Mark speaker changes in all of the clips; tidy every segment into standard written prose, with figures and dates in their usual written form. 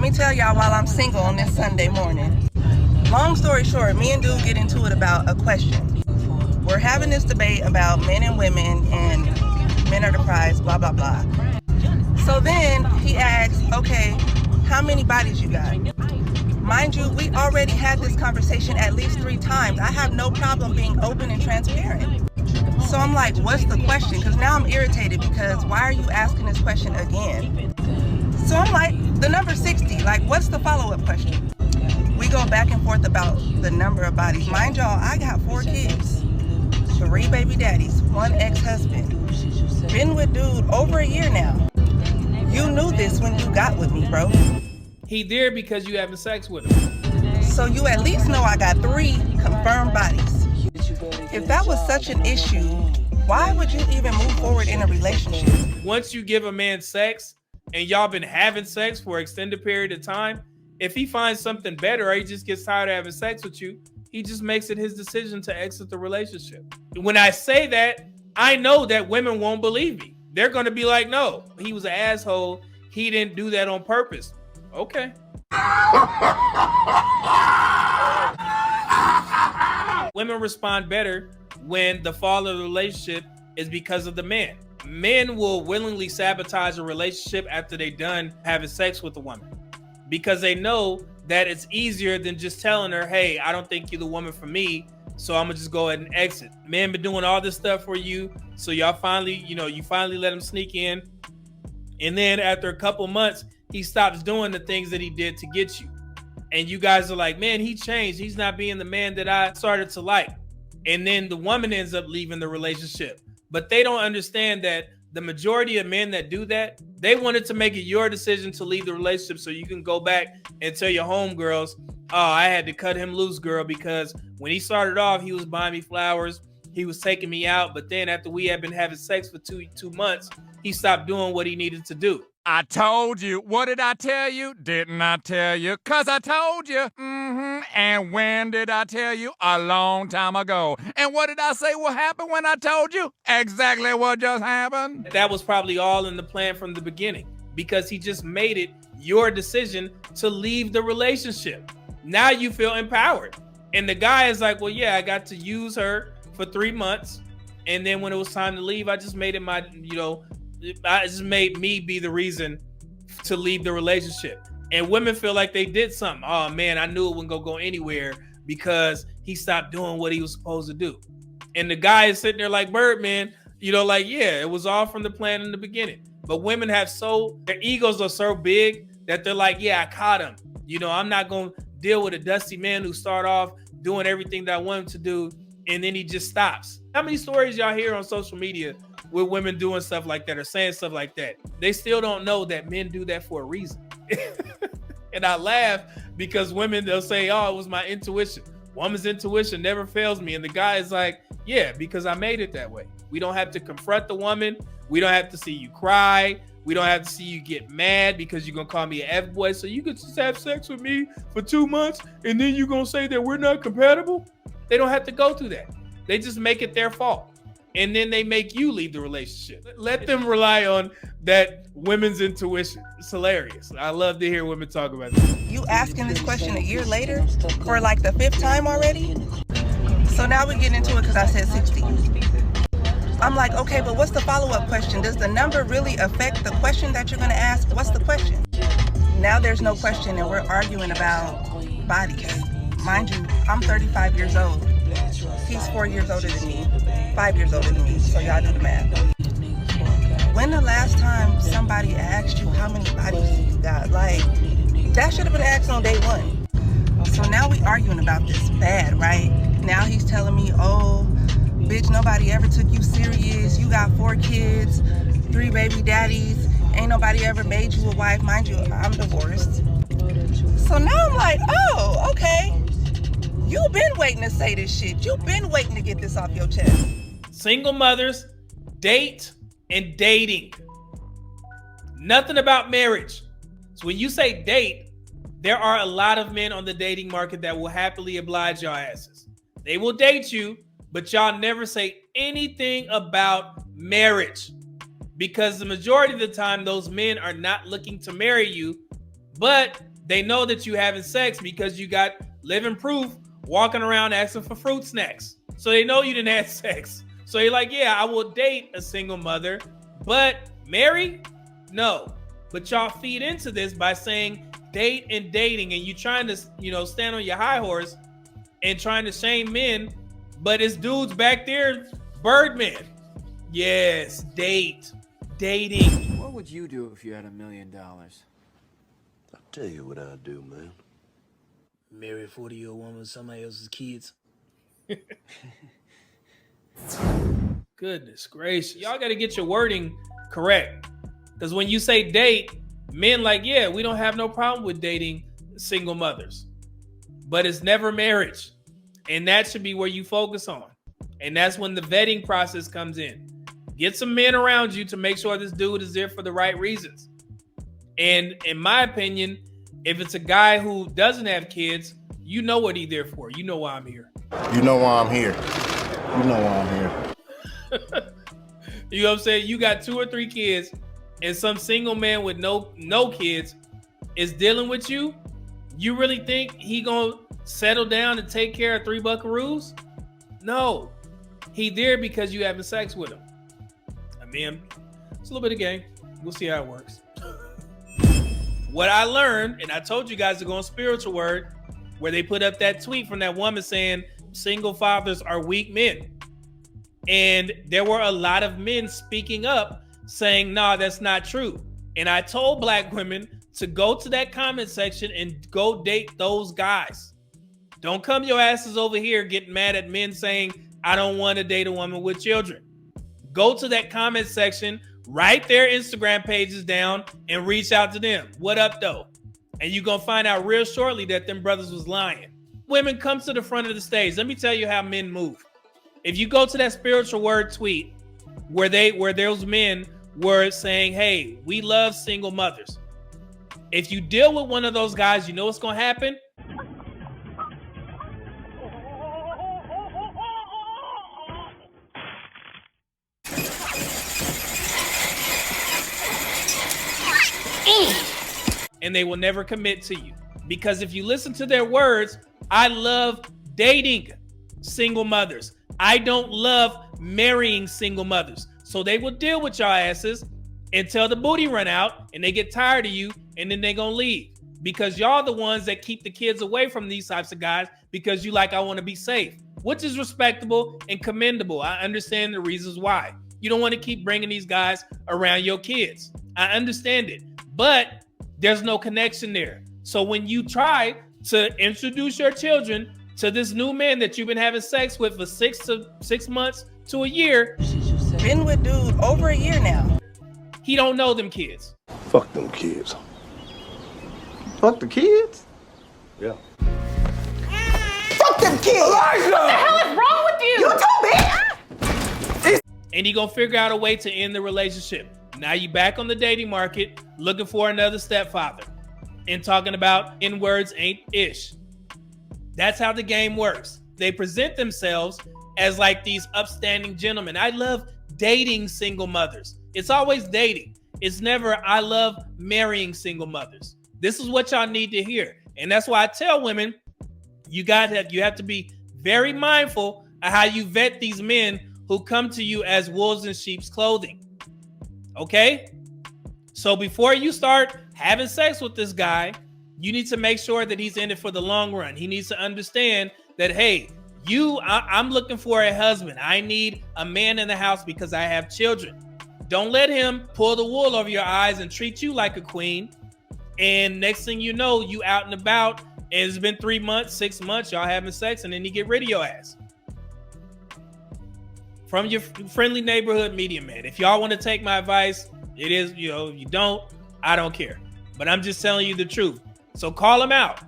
Speaker 1: me tell y'all while I'm single on this Sunday morning. Long story short, me and dude get into it about a question. We're having this debate about men and women and men are the prize, blah, blah, blah. So then he asks, okay, how many bodies you got? Mind you, we already had this conversation at least 3 times. I have no problem being open and transparent. So I'm like, what's the question? Because now I'm irritated because why are you asking this question again? So I'm like, the number 60, like what's the follow-up question? We go back and forth about the number of bodies. Mind y'all, I got 4 kids, 3 baby daddies, 1 ex-husband. Been with dude over a year now. You knew this when you got with me, bro.
Speaker 2: He there because you having sex with him.
Speaker 1: So you at least know I got 3 confirmed bodies. If that was such an issue, why would you even move forward in a relationship?
Speaker 2: Once you give a man sex and y'all been having sex for an extended period of time, if he finds something better or he just gets tired of having sex with you, he just makes it his decision to exit the relationship. When I say that, I know that women won't believe me. They're going to be like, no, he was an asshole. He didn't do that on purpose. Okay. Women respond better when the fall of the relationship is because of the man. Men will willingly sabotage a relationship after they're done having sex with a woman because they know that it's easier than just telling her, hey, I don't think you're the woman for me, so I'm gonna just go ahead and exit. Men been doing all this stuff for you, so y'all finally, you finally let him sneak in. And then after a couple months, he stops doing the things that he did to get you. And you guys are like, man, he changed. He's not being the man that I started to like. And then the woman ends up leaving the relationship. But they don't understand that the majority of men that do that, they wanted to make it your decision to leave the relationship so you can go back and tell your homegirls, oh, I had to cut him loose, girl, because when he started off, he was buying me flowers. He was taking me out. But then after we had been having sex for two months, he stopped doing what he needed to do.
Speaker 3: I told you. What did I tell you? Didn't I tell you? 'Cause I told you. And when did I tell you? A long time ago. And what did I say will happen when I told you? Exactly what just happened.
Speaker 2: That was probably all in the plan from the beginning because he just made it your decision to leave the relationship. Now you feel empowered. And the guy is like, well, yeah, I got to use her for 3 months. And then when it was time to leave, I just made it my, I just made me be the reason to leave the relationship. And women feel like they did something. Oh man, I knew it wasn't gonna go anywhere because he stopped doing what he was supposed to do. And the guy is sitting there like, Birdman, yeah, it was all from the plan in the beginning. But women have their egos are so big that they're like, yeah, I caught him. I'm not gonna deal with a dusty man who start off doing everything that I want him to do, and then he just stops. How many stories y'all hear on social media with women doing stuff like that or saying stuff like that? They still don't know that men do that for a reason. And I laugh because women, they'll say, oh, it was my intuition. Woman's intuition never fails me. And the guy is like, yeah, because I made it that way. We don't have to confront the woman. We don't have to see you cry. We don't have to see you get mad because you're going to call me an F-boy. So you could just have sex with me for 2 months and then you're going to say that we're not compatible? They don't have to go through that. They just make it their fault. And then they make you leave the relationship. Let them rely on that women's intuition. It's hilarious. I love to hear women talk about this.
Speaker 1: You asking this question a year later for like the 5th time already? So now we get into it because I said 60. I'm like, okay, but what's the follow-up question? Does the number really affect the question that you're going to ask? What's the question? Now there's no question and we're arguing about bodies. Mind you, I'm 35 years old. He's 4 years older than me, 5 years older than me, so y'all do the math. When the last time somebody asked you how many bodies you got? Like, that should have been asked on day 1. So now we arguing about this bad, right? Now he's telling me, oh, bitch, nobody ever took you serious. You got 4 kids, 3 baby daddies. Ain't nobody ever made you a wife. Mind you, I'm divorced. So now I'm like, oh, okay. You've been waiting to say this shit. You've been waiting to get this off your chest.
Speaker 2: Single mothers date and dating. Nothing about marriage. So when you say date, there are a lot of men on the dating market that will happily oblige y'all asses. They will date you, but y'all never say anything about marriage because the majority of the time, those men are not looking to marry you, but They know that you having sex because you got living proof walking around asking for fruit snacks. So they know you didn't have sex. So you're like, yeah, I will date a single mother, but marry? No. But y'all feed into this by saying date and dating, and you trying to, stand on your high horse and trying to shame men, but it's dudes back there, Birdman. Yes, dating.
Speaker 4: What would you do if you had $1 million?
Speaker 5: I'll tell you what I'd do, man.
Speaker 6: Marry a 40-year-old woman with somebody else's kids.
Speaker 2: Goodness gracious. Y'all got to get your wording correct. Because when you say date, men yeah, we don't have no problem with dating single mothers. But it's never marriage. And that should be where you focus on. And that's when the vetting process comes in. Get some men around you to make sure this dude is there for the right reasons. And in my opinion, if it's a guy who doesn't have kids, you know what he's there for. You know why I'm here.
Speaker 7: You know why I'm here. You know why I'm here.
Speaker 2: You know what I'm saying? You got 2 or 3 kids, and some single man with no kids is dealing with you. You really think he gonna settle down and take care of 3 buckaroos? No. He there because you having sex with him. I mean, it's a little bit of game. We'll see how it works. What I learned, and I told you guys to go on Spiritual Word, where they put up that tweet from that woman saying single fathers are weak men. And there were a lot of men speaking up saying, nah, that's not true. And I told black women to go to that comment section and go date those guys. Don't come your asses over here getting mad at men saying, I don't want to date a woman with children. Go to that comment section, write their Instagram pages down, and reach out to them. What up, though? And you're going to find out real shortly that them brothers was lying. Women, come to the front of the stage. Let me tell you how men move. If you go to that Spiritual Word tweet where those men were saying, hey, we love single mothers. If you deal with one of those guys, you know what's going to happen? And they will never commit to you. Because if you listen to their words, I love dating single mothers. I don't love marrying single mothers. So they will deal with y'all asses until the booty run out and they get tired of you, and then they gonna leave. Because y'all the ones that keep the kids away from these types of guys because you I want to be safe, which is respectable and commendable. I understand the reasons why. You don't want to keep bringing these guys around your kids. I understand it. But there's no connection there. So when you try to introduce your children to this new man that you've been having sex with for 6 months to a year,
Speaker 1: Been with dude over a year now.
Speaker 2: he don't know them kids.
Speaker 5: Fuck them kids.
Speaker 7: Fuck the kids?
Speaker 5: Yeah.
Speaker 7: Fuck them kids! Elijah!
Speaker 8: What the hell is wrong with you?
Speaker 7: You too, bitch!
Speaker 2: And he gonna figure out a way to end the relationship. Now you back on the dating market looking for another stepfather and talking about N-words ain't ish. That's how the game works. They present themselves as these upstanding gentlemen. I love dating single mothers. It's always dating. It's never I love marrying single mothers. This is what y'all need to hear. And that's why I tell women, you have to be very mindful of how you vet these men who come to you as wolves in sheep's clothing. Okay? So before you start having sex with this guy, you need to make sure that he's in it for the long run. He needs to understand that, hey, I'm looking for a husband. I need a man in the house because I have children. Don't let him pull the wool over your eyes and treat you like a queen. And next thing you know, you out and about, and it's been 3 months, 6 months, y'all having sex, and then you get rid of your ass. From your friendly neighborhood medium man. If y'all want to take my advice, it is, you don't, I don't care. But I'm just telling you the truth. So call them out.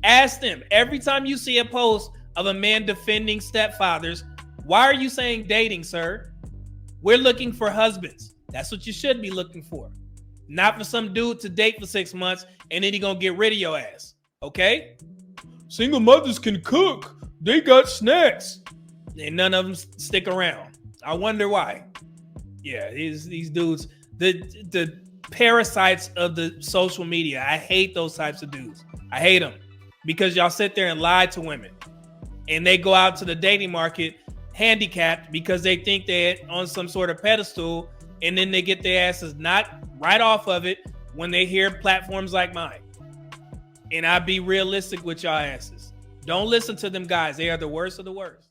Speaker 2: Ask them every time you see a post of a man defending stepfathers, why are you saying dating, sir? We're looking for husbands. That's what you should be looking for. Not for some dude to date for 6 months and then he gonna get rid of your ass. Okay? Single mothers can cook. They got snacks. And none of them stick around. I wonder why. Yeah, these dudes, the parasites of the social media. I hate those types of dudes. I hate them because y'all sit there and lie to women, and they go out to the dating market handicapped because they think they're on some sort of pedestal, and then they get their asses knocked right off of it when they hear platforms like mine. And I be realistic with y'all asses. Don't listen to them guys. They are the worst of the worst.